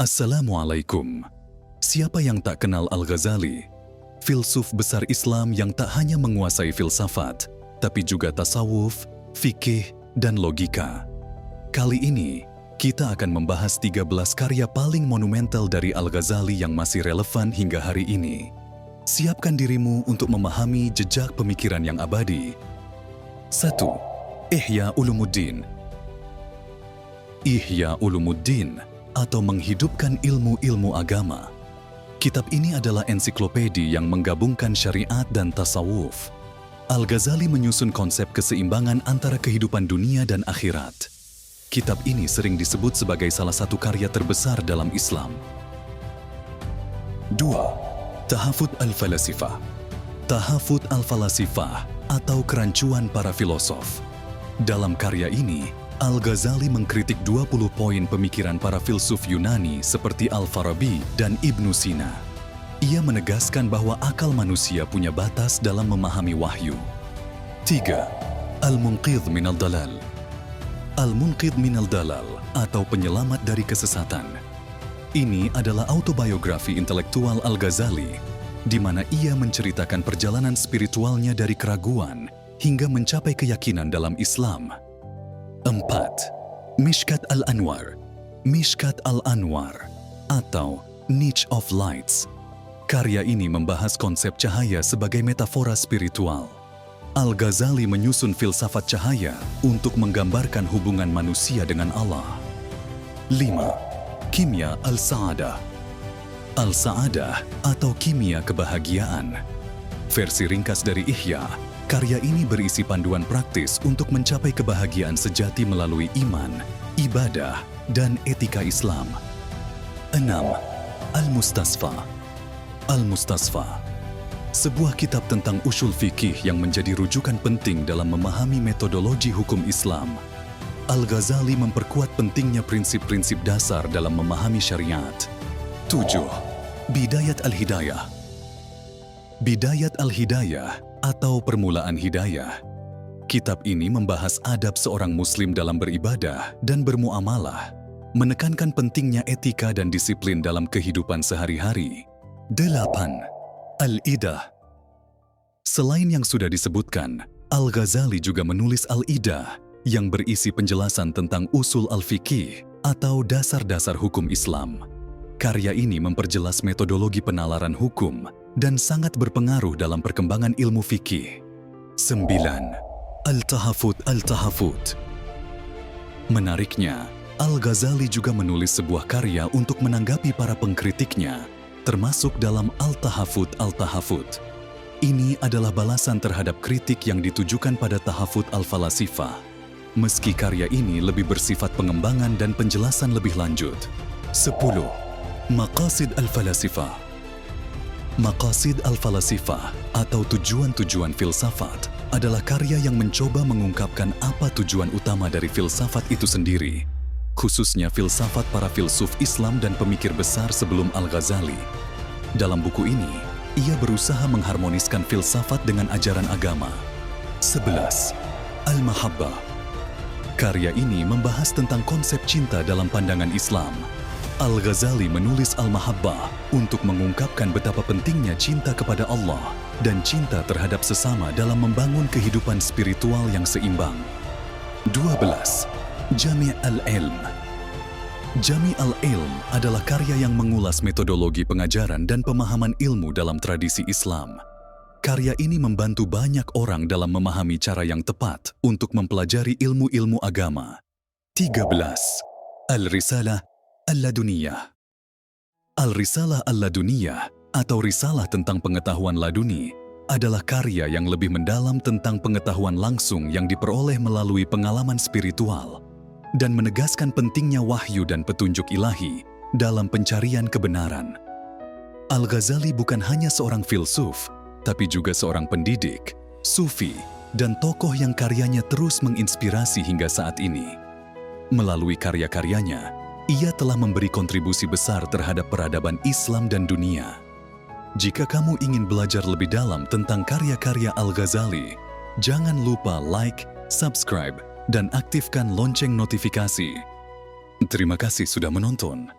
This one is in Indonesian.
Assalamualaikum. Siapa yang tak kenal Al-Ghazali? Filsuf besar Islam yang tak hanya menguasai filsafat, tapi juga tasawuf, fikih, dan logika. Kali ini, kita akan membahas 13 karya paling monumental dari Al-Ghazali yang masih relevan hingga hari ini. Siapkan dirimu untuk memahami jejak pemikiran yang abadi. 1. Ihya Ulumuddin. Ihya Ulumuddin atau menghidupkan ilmu-ilmu agama. Kitab ini adalah ensiklopedi yang menggabungkan syariat dan tasawuf. Al-Ghazali menyusun konsep keseimbangan antara kehidupan dunia dan akhirat. Kitab ini sering disebut sebagai salah satu karya terbesar dalam Islam. 2. Tahafut al-Falasifah. Tahafut al-Falasifah atau kerancuan para filosof. Dalam karya ini, Al-Ghazali mengkritik 20 poin pemikiran para filsuf Yunani seperti Al-Farabi dan Ibnu Sina. Ia menegaskan bahwa akal manusia punya batas dalam memahami wahyu. 3. Al-Munqidh minal Dalal. Al-Munqidh minal Dalal atau penyelamat dari kesesatan. Ini adalah autobiografi intelektual Al-Ghazali, di mana ia menceritakan perjalanan spiritualnya dari keraguan hingga mencapai keyakinan dalam Islam. 4. Mishkat al-Anwar. Mishkat al-Anwar atau Niche of Lights. Karya ini membahas konsep cahaya sebagai metafora spiritual. Al-Ghazali menyusun filsafat cahaya untuk menggambarkan hubungan manusia dengan Allah. 5. Kimia al-Sa'adah. Al-Sa'adah atau kimia kebahagiaan. Versi ringkas dari Ihya, karya ini berisi panduan praktis untuk mencapai kebahagiaan sejati melalui iman, ibadah, dan etika Islam. 6. Al-Mustasfa. Al-Mustasfa, sebuah kitab tentang usul fikih yang menjadi rujukan penting dalam memahami metodologi hukum Islam. Al-Ghazali memperkuat pentingnya prinsip-prinsip dasar dalam memahami syariat. 7. Bidayat al-Hidayah. Bidayat al-Hidayah atau Permulaan Hidayah. Kitab ini membahas adab seorang muslim dalam beribadah dan bermuamalah, menekankan pentingnya etika dan disiplin dalam kehidupan sehari-hari. 8. Al-Idah. Selain yang sudah disebutkan, Al-Ghazali juga menulis Al-Idah yang berisi penjelasan tentang usul al-fiqih atau dasar-dasar hukum Islam. Karya ini memperjelas metodologi penalaran hukum dan sangat berpengaruh dalam perkembangan ilmu fikih. 9. Al-Tahafut al-Tahafut. Menariknya, Al-Ghazali juga menulis sebuah karya untuk menanggapi para pengkritiknya, termasuk dalam Al-Tahafut al-Tahafut. Ini adalah balasan terhadap kritik yang ditujukan pada tahafut al-falasifah. Meski karya ini lebih bersifat pengembangan dan penjelasan lebih lanjut. 10. Maqasid al-Falasifah. Maqasid al-Falasifah atau tujuan-tujuan filsafat adalah karya yang mencoba mengungkapkan apa tujuan utama dari filsafat itu sendiri, khususnya filsafat para filsuf Islam dan pemikir besar sebelum Al-Ghazali. Dalam buku ini, ia berusaha mengharmoniskan filsafat dengan ajaran agama. 11. Al-Mahabbah. Karya ini membahas tentang konsep cinta dalam pandangan Islam. Al-Ghazali menulis Al-Mahabbah untuk mengungkapkan betapa pentingnya cinta kepada Allah dan cinta terhadap sesama dalam membangun kehidupan spiritual yang seimbang. 12. Jami' al-Ilm. Jami' al-Ilm adalah karya yang mengulas metodologi pengajaran dan pemahaman ilmu dalam tradisi Islam. Karya ini membantu banyak orang dalam memahami cara yang tepat untuk mempelajari ilmu-ilmu agama. 13. Al-Risalah Al-Laduniyah. Al-Risalah Al-Laduniyah atau risalah tentang pengetahuan laduni adalah karya yang lebih mendalam tentang pengetahuan langsung yang diperoleh melalui pengalaman spiritual dan menegaskan pentingnya wahyu dan petunjuk ilahi dalam pencarian kebenaran. Al-Ghazali bukan hanya seorang filsuf, tapi juga seorang pendidik, sufi, dan tokoh yang karyanya terus menginspirasi hingga saat ini. Melalui karya-karyanya, ia telah memberi kontribusi besar terhadap peradaban Islam dan dunia. Jika kamu ingin belajar lebih dalam tentang karya-karya Al-Ghazali, jangan lupa like, subscribe, dan aktifkan lonceng notifikasi. Terima kasih sudah menonton.